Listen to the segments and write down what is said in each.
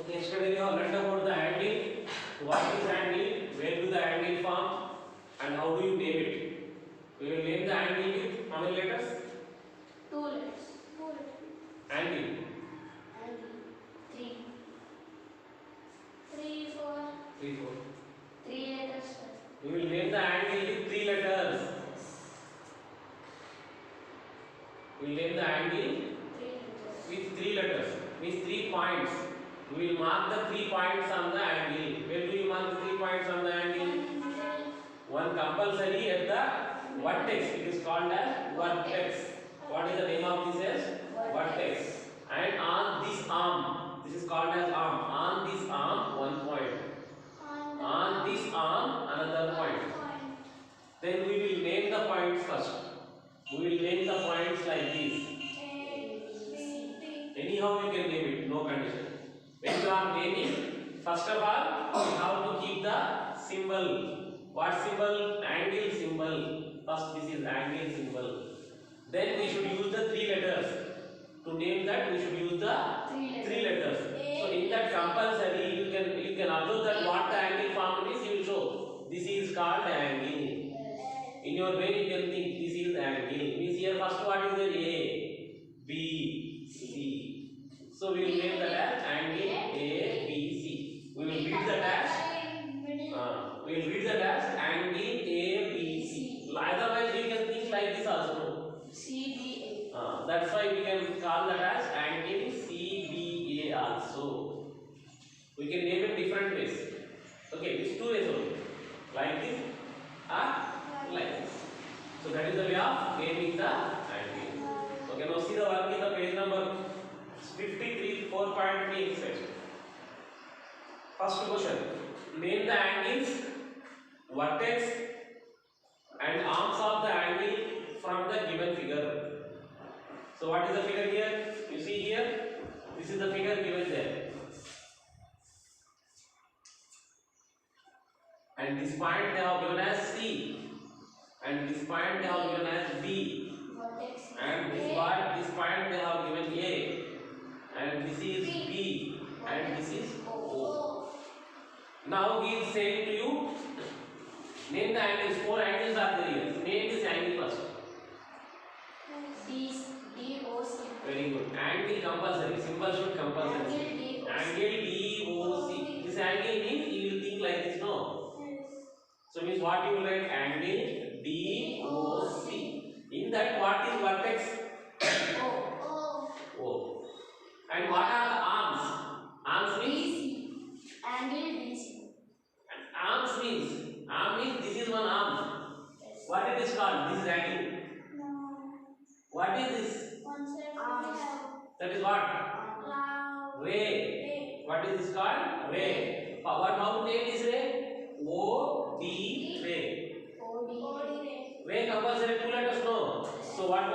Yesterday we have learned about the angle. What is angle? Where do the angle form? And how do you name it? We will name the angle with how many letters? Two letters. Angle. Angle. Three. Three, four. 3, 4. Three letters. We will name the angle with 3 letters. We will name the angle Three letters. with 3 letters. Means 3 points. We will mark the 3 points on the angle. Where do you mark the 3 points on the angle? One compulsory at the vertex. It is called as vertex. What is the name of this as? Vertex. And on this arm, this is called as arm. On this arm, 1 point. On this arm, another point. Then we will name the points first. We will name the points like this. Anyhow you can name it, no condition. When you are naming, first of all, you have to keep the symbol. What symbol? Angle symbol. First this is angle symbol. Then we should use the 3 letters. To name that we should use the 3 letters. So in that compulsory you can observe that what the angle form is, you will show. This is called angle. In your brain you can think this is angle. Means here first what is the A, B, C. So we will name that as angle A, B, C. We will read that as angle A, B, C. Otherwise you can think like this also. CBA. That's why we can call that as angle CBA also. We can name it different ways. Okay, it's 2 ways only. Like this or like this. So that is the way of naming the angle. Okay, now see the work in the page number 53, 4.3 exercise. First question. Name the angles, vertex and arms of the angle from the given figure. So what is the figure here? You see here, this is the figure given there. And this point they have given as C. And this point they have given as B. And this point they have given A. And this is B. And this is O. Now he is saying to you, name the angles. 4 angles are there here. Name this angle first. DOC. Very good. Angle compulsory. Symbol should compulsory. Angle DOC. This angle means you will think like this, no? So means what you will write? Angle DOC. In that what is vertex? O. And what are the arms? Arms means? Angle DC. Arms means? Arm means this is one arm. What it is called? This is angle. What is this? That is what? Ray. What is this called? Ray. How to name this ray? OD ray. Ray compulsory 2 letters, no. So what you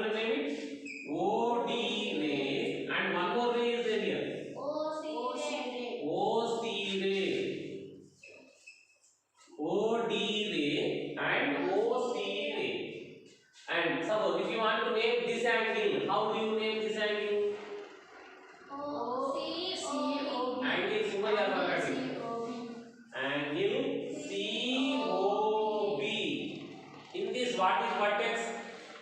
will name it? OD ray. And one more ray is there here. OC ray. OD ray and OC ray. And suppose if you want to name this angle, how do you name this angle? Angle symbol you are forgetting. Angle COB. In this what is vertex?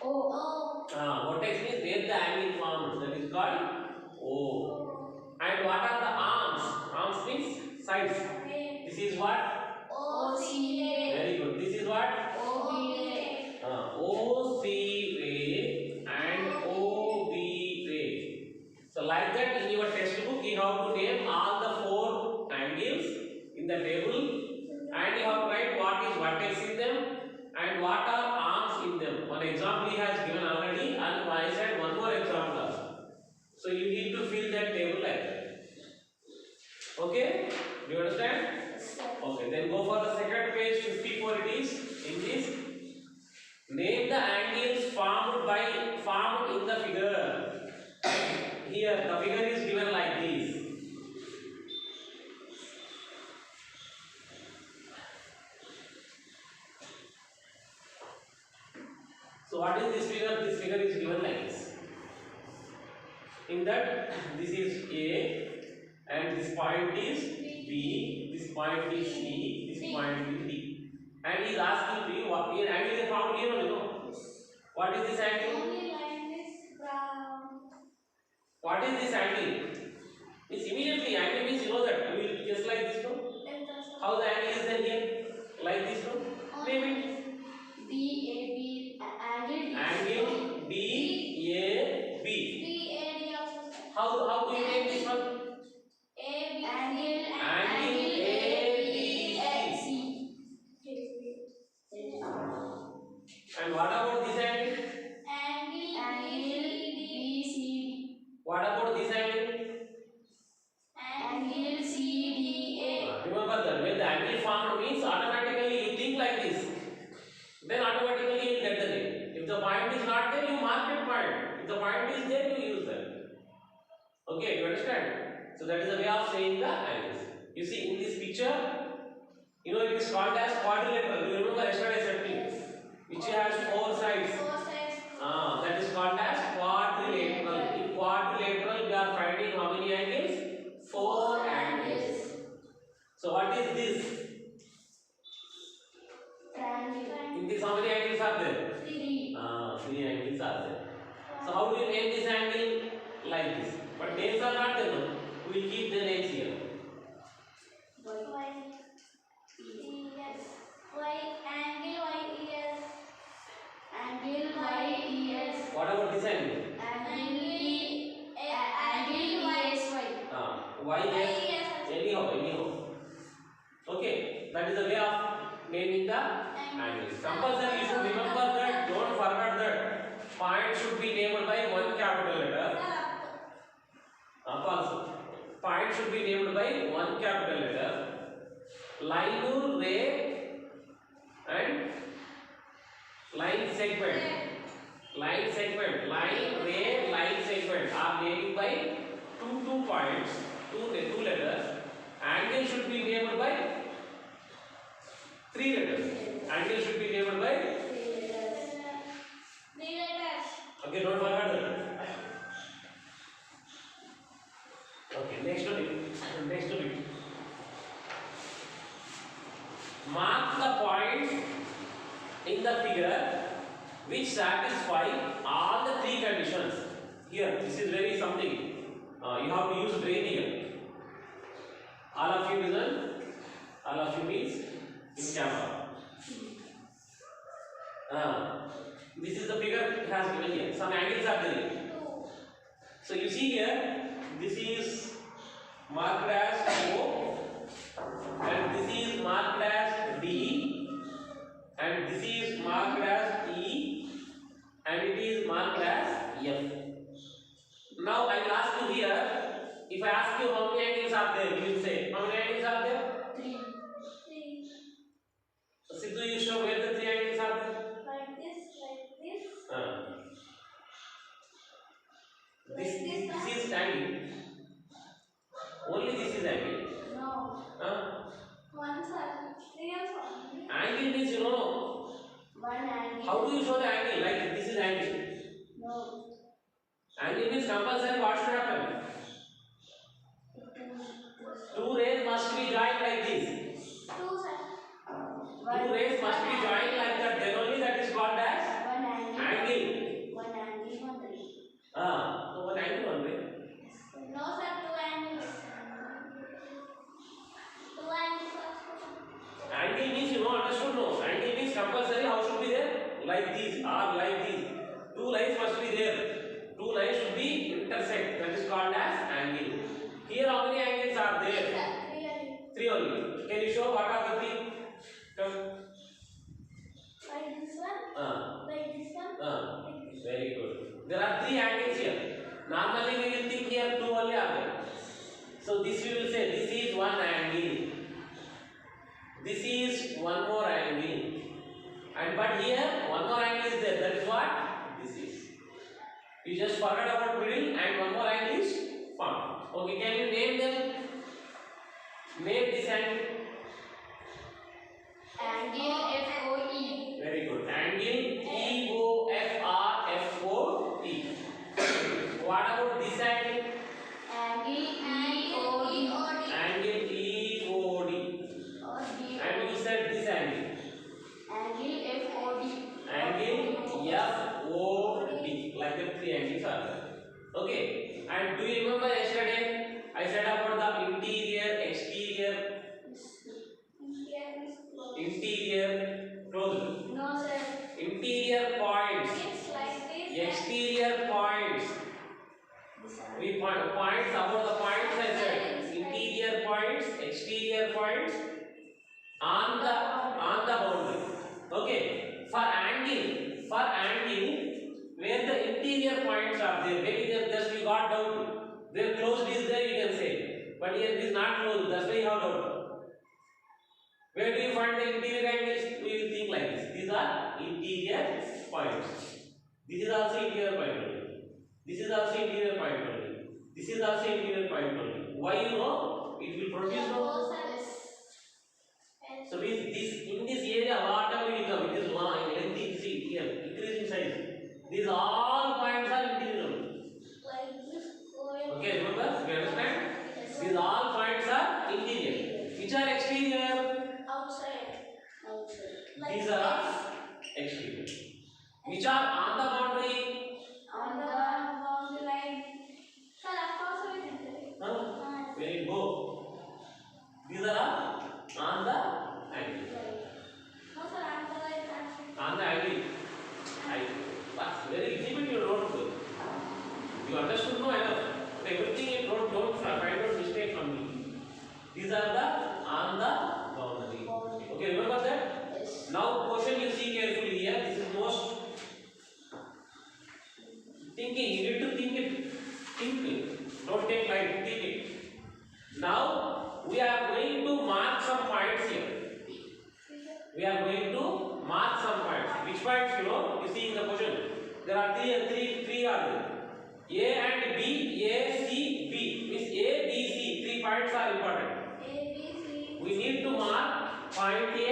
Vertex means where the angle forms. That is called O. And what are the arms? Arms means sides. This is what? Very good. This is what? OC ray and OB ray. So like that in your textbook you have to name all the 4 angles in the table and you have to write what is vertex in them and what are arms in them. One example he has given already and I said one more example also. So you need to fill that table like that. Okay? Do you understand? Okay, then go for the second page, 54 it is. In this, name the angles formed in the figure. Here the figure is given like this. So what is this figure? This figure is given like this. In that, this is A, and this point is B, this point is C, this point is D. And he is asking me what here angle is found here, you know. What is this angle? Only line is brown. What is this angle? Means immediately angle means you know that. You will just like this one. How the angle is there here? Like this one? Name it. B Angle BAB. How do you name this one? Angle ABC. And what about this angle? What about this angle? Remember that when the angle formed means automatically you think like this. Then automatically you will get the name. If the point is not there, you mark that point. If the point is there, you use that. Okay, you understand? So that is the way of saying the angles. You see in this picture, you know it is called as quadrilateral. You remember yesterday I said to you, which has four sides. That is called as quadrilateral. In quadrilateral, we are finding how many angles? 4 angles. So what is this? In this, how many angles are there? 3 angles are there. So how do you name this angle? Like this. But names are not there. No? We will keep the names here. What about this angle? YS. Anyhow. Okay, that is the way of naming the angles. Compulsory, you should remember that. Don't forget that. Point should be named by one capital letter. Point should be named by one capital letter. Line, ray, and line segment. Line, ray, line segment are named by two points, two letters. Angle should be named by 3 letters. Angle should be named by 3 letters. Okay, don't forget that. Okay, next topic. Mark the points in the figure which satisfy all the 3 conditions. Here, this is very something. You have to use brain here. All of you listen. All of you means in camera. This is the figure it has given here. Some angles are there. So you see here, this is marked as O, and this is marked as D, and this is marked as E, and it is marked as F. Now I will ask you here. If I ask you how many angles are there, you will say how many angles are there? 3. So Sidhu, you show where the 3 angles are there. Like this. This is angle. Only this is angle. No. One side. 3 also. Angle means you know. One angle. How do you show the angle? Like this is angle. No. Angle means compulsory. What should happen? 2 rays must be joined like this. 2 sides. 2 rays must be joined like that. Then only that is called as One angle. angle. One angle, one ray. So one angle, one ray. No, sir. 2 angles. 2 angles. Angle means you know, understood no? Angle means compulsory. How should be there? Like this or like this. 2 lines must be there. 2 lines should be intersect. That is called as angle. Here how many angles are there? 3 only. Can you show what are the 3? Come. Like this one. Like this one. Very good. There are 3 angles here. Normally we will think here 2 only are there. So this we will say this is one angle. This is one more angle. And but here one more angle is there. That is what? This is. You just forget about middle and one more angle is found. Okay, can you name them? Name this angle. Angle FOE. Very good. Angle EOFRFOE. What about this angle? Angle EOD. points about the points I said. Interior points, exterior points on the boundary. Okay. For angle, where the interior points are there, maybe they just you got doubt. Where closed is there, you can say. But here it is not closed. That's why you have doubt. Where do you find the interior angles? We will think like this. These are interior points. This is also interior point only. This is also interior point only. This is also interior point only. Why you know? It will produce no. So this in this area whatever will come, it is long, lengthy, see here, increasing size. These all points are interior only. Okay, remember? You understand? These all points are interior. Which are exterior? Outside. These are exterior. Which are on the boundary? On the boundary line. Sir, of course we can say. Very good. These are on the angle. No, sir, on the right. On the angle. But very little bit you don't do. You understood no enough. But everything you don't find out mistake from me. These are the on the boundary. Okay, remember that? Yes. Now question you see carefully here. This is most thinking. You need to think it. Think it. Don't take light. Think it. Now we are going to mark some points here. We are going to mark some points. Which points you know? You see in the question. There are three are there. A and B, A, C, B. Means A, B, C. 3 points are important. A, B, C. We need to mark point A,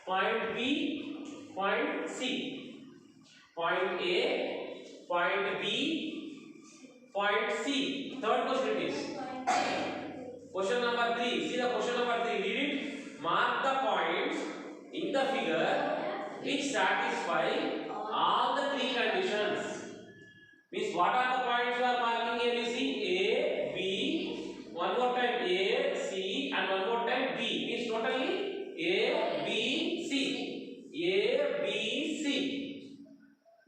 point B, point C. Point A, point B, point C. Third question it is. Question number 3. See the question number 3. Read it. Mark the points in the figure which satisfy all the 3 conditions. Means what are the points you are marking here? You see A, B, one more time A, C, and one more time B. Means totally A, B, C. A, B, C.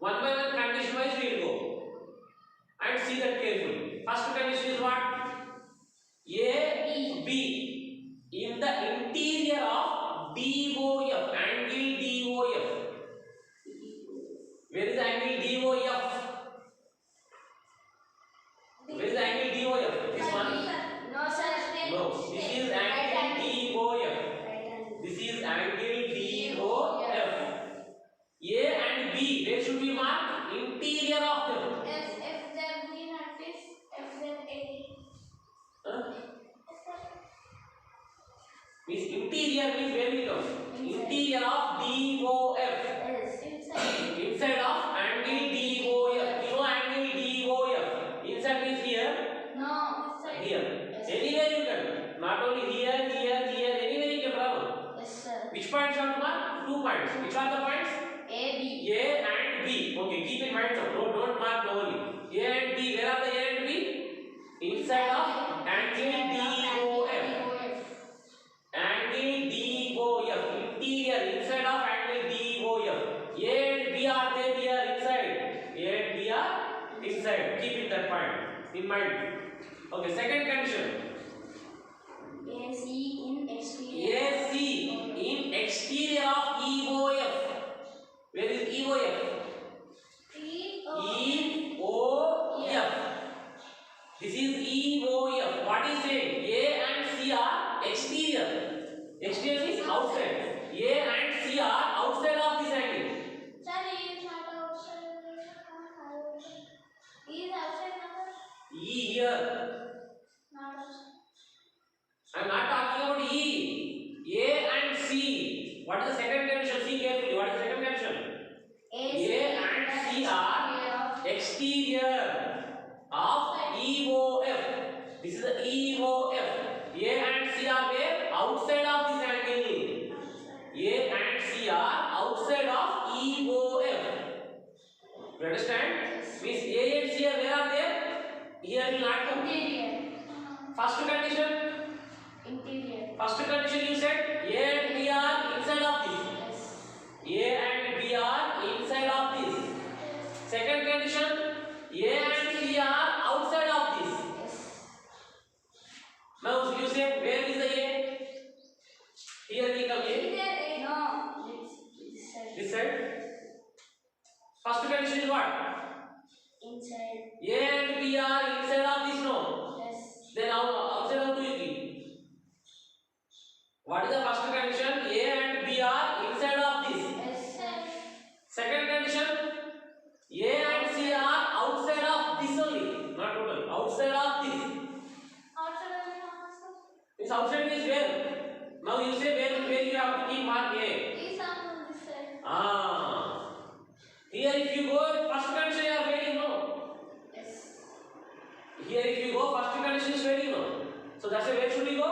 One by one condition wise we will go. And see that carefully. First condition is what? A, B. In the interior of DOF, angle DOF. Where is the angle DOF? Where is the angle DOF? This one? No, sir. No. This is angle DOF. This is angle DOF. A and B, where should we mark? Interior of them. If there be not this, if there A. Huh? Means interior means where we come? Interior of DOF. Yes. Inside of angle DOF. You know angle DOF. Inside means here. No. Here. Yes. Anywhere you can. Not only here, anywhere you can travel. Yes, sir. Which points are to mark? 2 points. Which are the points? A, B. A and B. Okay, keep in mind now. Don't mark normally. A and B. Where are the A and B? Inside of angle DOF. Angle DOF. Interior. Inside of angle DOF. A and B are there here inside. A and B are inside. Keep it that point in mind. Okay, second condition. AC in exterior. AC in exterior of EOF. Where is EOF? EOF. This is EOF. What is saying? A and C are exterior. Exterior means outside. A and C are outside of this angle. Sir, he is not outside. He is outside number. E here. Not outside. I am not talking about E. A and C. What is the second condition? See carefully. What is the second condition? A and C are exterior of EOF. This is the EOF. A and C are where? Outside of this angle. A and C are outside of EOF. You understand? Means A and C are where are there? Here will not come. Interior. First condition. Interior. First condition you said A and B are inside of this. Yes. A and B are inside of this. Second condition A and C are outside of this. outside means where? Now you say where you have to keep mark A. Is on this side. Here if you go first condition you are failing, no. Yes. Here if you go first condition is failing, no. So that's why where should we go?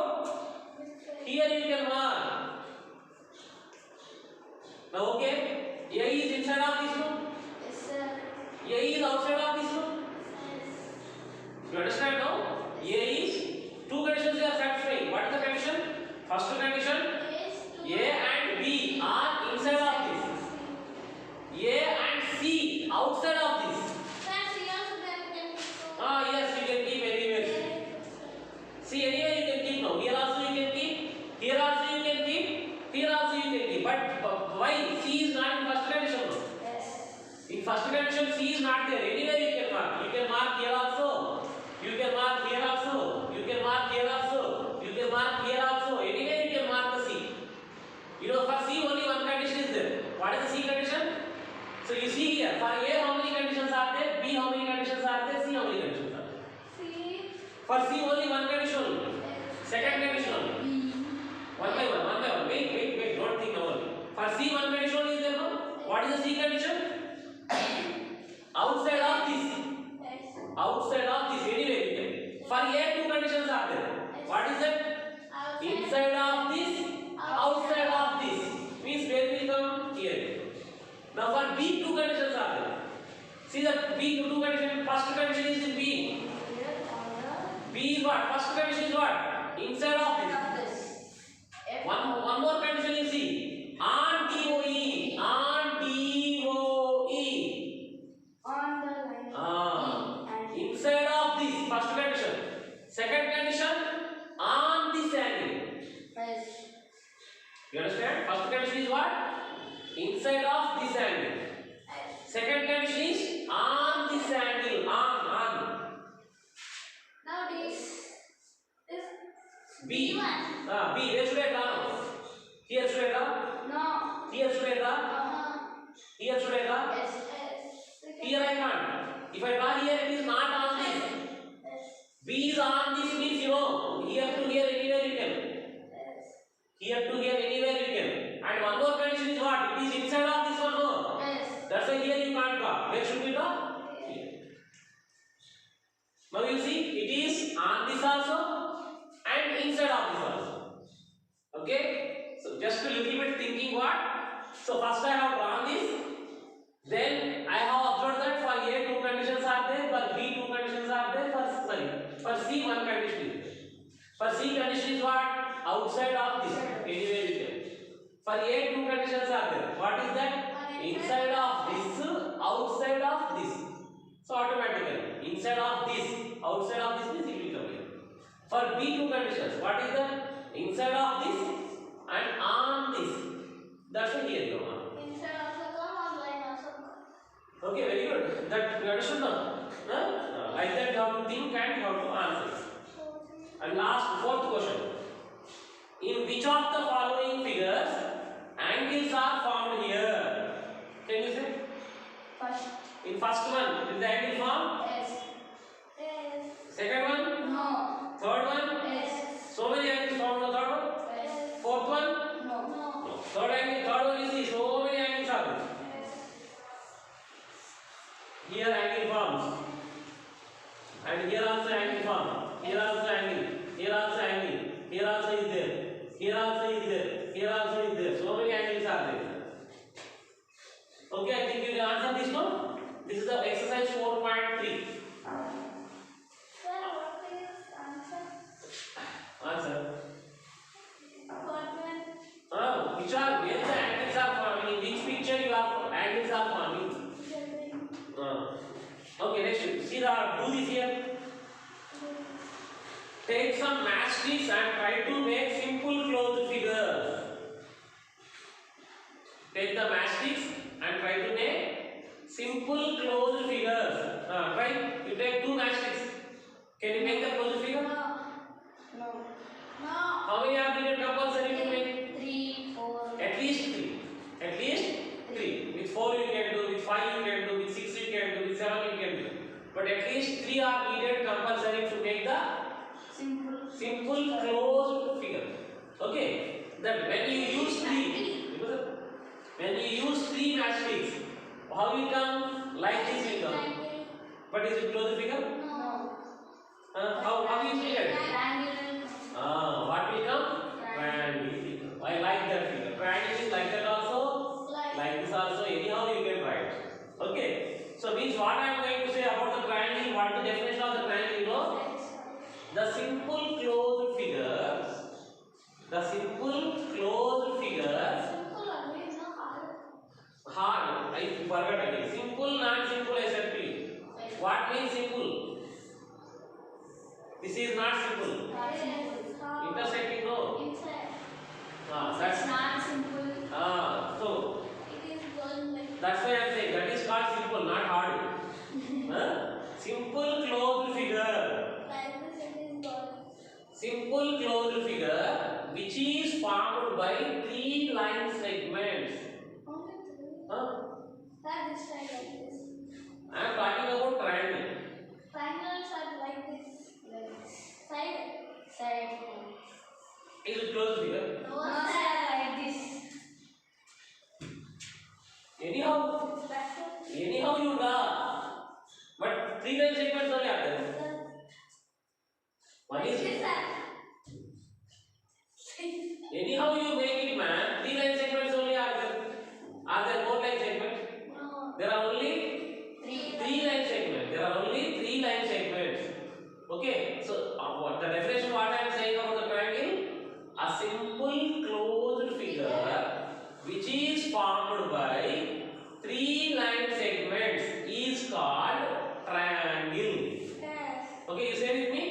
This side. Here you can mark. Now okay. A is inside of this room. Yes, sir. A is outside of this room. Yes. You understand now? A is two conditions you are satisfying. What is the condition? First condition. Yes. A and B are inside of this. A and C outside of this. That's the answer that we can keep. Yes, you can keep anywhere. See, anywhere you can keep now. Here also you can keep. Here also you can keep. Here also you can keep. But why C is not in first condition now? Yes. In first condition C is not there. Anywhere you can mark. You can mark here also. You can mark here also. You can mark here also. You can mark here also. Anywhere you can mark the C. You know, for C only one condition is there. What is the C condition? So you see here, for A how many conditions are there? B how many conditions are there? C how many conditions are there? C. For C only one condition only. Second condition only. One by one. Wait. Don't think now only. For C one condition only is there, no? What is the C condition? Outside of this. Yes. Outside of this, anyway you can. For A two conditions are there. What is that? Inside of this, outside of this. Means where will come? Here. Now for B two conditions are there. See that B two condition, first condition is in B. B is what? First condition is what? Inside of this. One more condition you see. On DOE. On DOE. On the line. Inside of this, first condition. Second condition, on this angle. Yes. You understand? First condition is what? Inside of this angle. Second condition is on this angle. On. Now this B. B1. B. Where should I draw? Here should I draw? No. Here should I draw? Here should I draw? Yes. Here I can't. If I draw here, it is not on this. Yes. B is on this means you know. Here to here anywhere you can. Yes. Here to here anywhere you can. And one more condition is what? It is inside of this one, no? Yes. That's why here you can't draw. Where should we draw? Here. Now you see, it is on this also and inside of this also. Okay? So just a little bit thinking what? So first I have drawn this. Then I have observed that for A two conditions are there, for B two conditions are there, for C one condition is there. For C condition is what? Outside of this. Anywhere you can. For A two conditions are there. What is that? Inside of this, outside of this. So automatically, inside of this, outside of this means it will come here. For B two conditions, what is that? Inside of this and on this. That's why here you come. Inside also come, online also come. Okay, very good. That you understood now? Like that you have to think and you have to answer. And last, fourth question. In which of the following figures angles are formed here? Can you say? First. In first one, is the angle formed? Yes. Yes. Second one? No. Third one? Yes. So many angles formed in the third one? Yes. Fourth one? No. No. Third one you see, so many angles are there. Yes. Here angle forms. And here also angle forms. Here also angle. Here also angle. Here also is there. Here also is there. Here also is there. So many angles are there. Okay, I think you can answer this one. This is the exercise 4.3. Sir, what is answer? Answer. What when? Which are where the angles are forming? In which picture you are angles are forming? Okay, next. See the do this here. Take some matchsticks and try to make simple closed figures. Take the matchsticks and try to make simple closed figures. Try. You take two matchsticks. Can you make the closed figure? No. No. No. How many are needed compulsory to make? 3, 4. At least 3. At least 3. With 4 you can do, with 5 you can do, with 6 you can do, with 7 you can do. But at least 3 are needed compulsory to make the Simple. simple closed Okay, that when you use three, when you use three matchsticks, how will come? Like this will come. But is it closed figure? No. How you figure it? Triangle. What will come? Triangle. I like that figure. Triangle is like that also. Like this also. Anyhow you can write. Okay. So means what I am going to say about the triangle. What is the definition of the triangle? You know, the simple closed figures. The simple closed figures. Simple only, no hard. Hard. I forgot again. Simple, not simple. I said to you. What means simple? This is not simple. Intersecting, no. Inside. That's It's not simple. so It is going like. that's why I am saying that is called simple, not hard. Simple closed figure. Like this, it is going. Simple closed figure which is formed by three line segments. Only three. Huh? This side like this. I am talking about triangle. Triangles are like this. Like this. Side. Is it closed figure? No side like this. Anyhow you draw. But three line segments only are there. One is anyhow you make it, man. Three line segments only are there. Are there more line segments? No. There are only three line segments. There are only three line segments. Okay. So what the definition? What I am saying about the triangle? A simple closed figure which is formed by three line segments is called triangle. Yes. Okay, you say with me?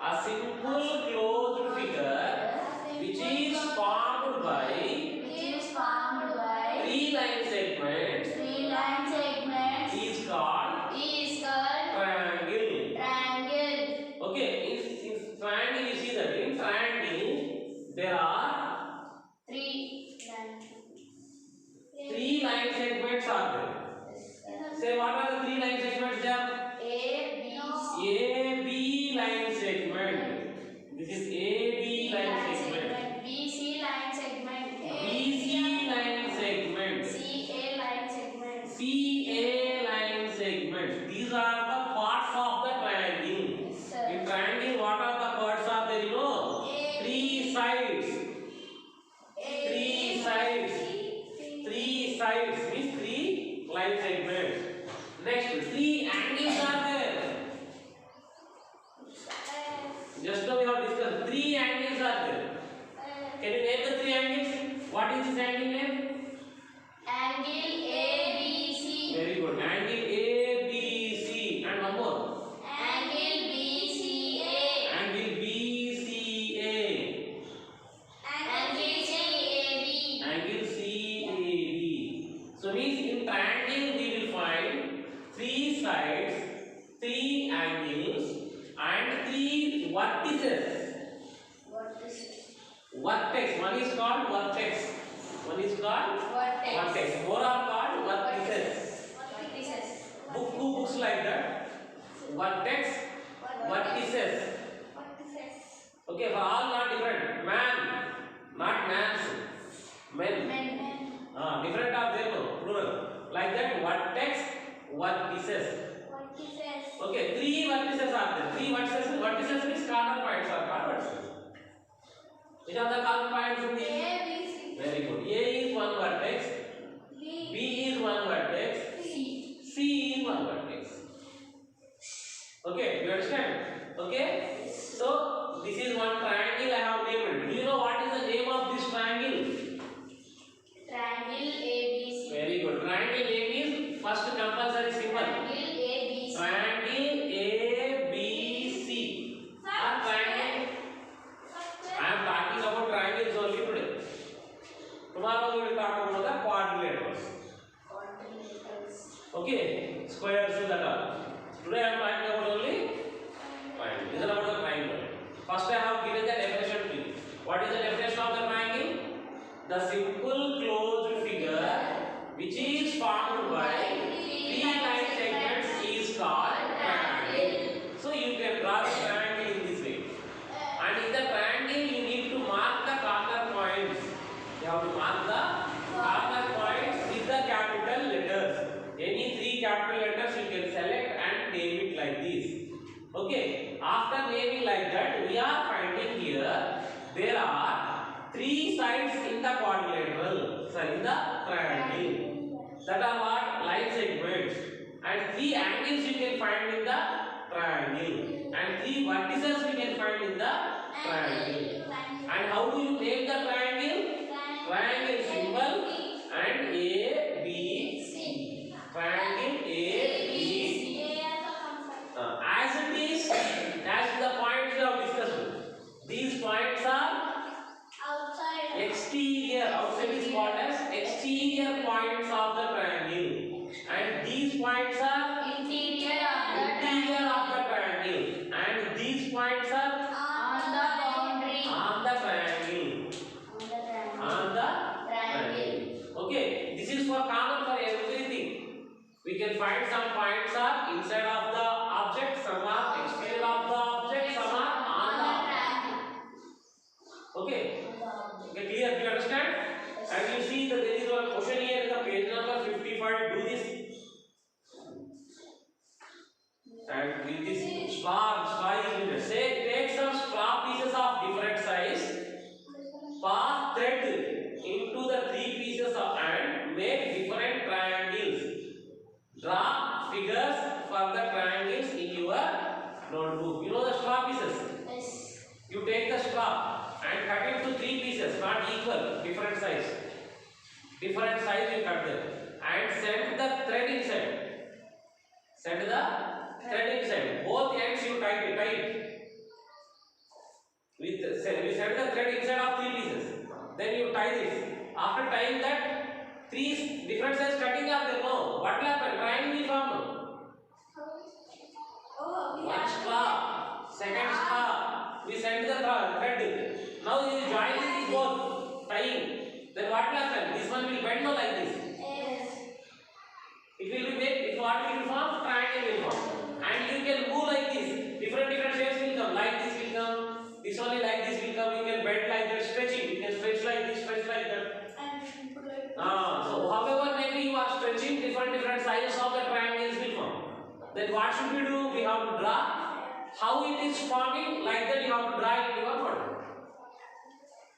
A simple closed figure which is formed by three line segments is called triangle. Okay, in triangle you see that in triangle there are three line segments are there. Say what are the three line segments there? AB line segment. This is AB line segment. BC line segment. CA line segment. These are the parts of the triangle. In triangle, what are the parts are there? You know, three sides. Three sides means three line segments. Next, three angles are there. Just now we have discussed three angles are there. Can you name the three angles? What is this angle name? Very good. Angle ABC and one more. Angle BCA. Angle CAB. So means in triangle we will find three sides, three angles, and three vertices. Vertex. One is called vertex. Four are called vertices. Two books like that. Vertex, vertices. Okay, for all not different. Man, not mans. Men. Different are there, no? Plural. Like that, vertex, vertices. Okay, three vertices are there. Three vertices. Vertices means corner points are called vertices. Which are the corner points in this? Very good. A is one vertex. B is one vertex. C is one vertex. Okay, you understand? Okay. So this is one triangle I have named. Do you know what is the name of this triangle? Very good. Triangle name is first compulsory symbol. Triangle ABC. Triangle. I am talking about triangles only today. Tomorrow we will talk about the quadrilaterals. Okay, squares and that all. Today I am talking about only triangle. This is about the triangle. First I have given the definition to you. What is the definition of the triangle? The simple closed figure which is formed by three line segments is called triangle. So you can draw the triangle in this way. And in the triangle you need to mark the corner triangle. And how do you name the triangle? Triangle symbol and A, B, C. Triangle A, B, C. As it is, as the points we have discussed, these points are exterior. Outside is called as exterior points of the triangle, and these points are interior of the triangle, and these points are on the boundary on the triangle. Okay, this is for common for everything. We can find some points are inside of the object, some are exterior of the object, some are on the object. Okay, okay, clear? Do you understand? And you see that there is one question here in the page number 55. Do this. And with this straw is written. Say, take some straw pieces of different size, pass thread into the three pieces and make different triangles. Draw figures for the triangles in your notebook. You know the straw pieces? Yes. You take the straw and cut it to three pieces, not equal, different size. Different size you cut them and send the thread inside. Send the thread inside. Both ends you tie it. We send the thread inside of three pieces. Then you tie this. After tying that, three different size cutting are there. No. What will happen? Triangle will form. One straw, second straw. We send the thread. Now you join these both tying. Then what will happen? This one will bend like this. Yes. It will be made. If what will form? Triangle will form. And you can move like this. Different shapes will come. Like this will come. This only like this will come. You can bend like that. Stretching. You can stretch like this. Stretch like that. So however maybe you are stretching, different sizes of the triangles will form. Then what should we do? We have to draw how it is forming. Like that you have to draw it in your notebook.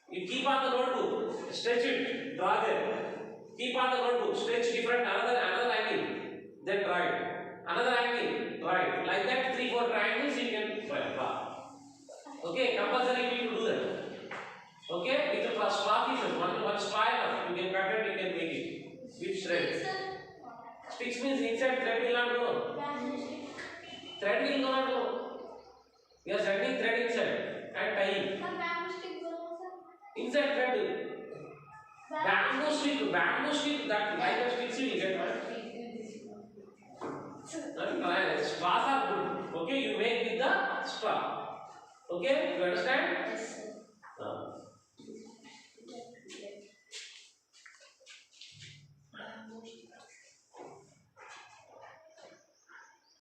You keep on the notebook, stretch it, draw there. Keep on the notebook, stretch different another angle, then draw it. Another angle, draw it. Like that 3-4 triangles you can draw. Okay, compulsory you need to do that. Okay, with the straw pieces, one straw enough. You can cut it, you can make it with thread. Sticks means inside thread will not go. Thread will not go. We are sending thread inside and tying. Inside thread. Bamboo stick that like a sticks you will get. Straws are good. Okay, you make with the straw. Okay, you understand? Yes.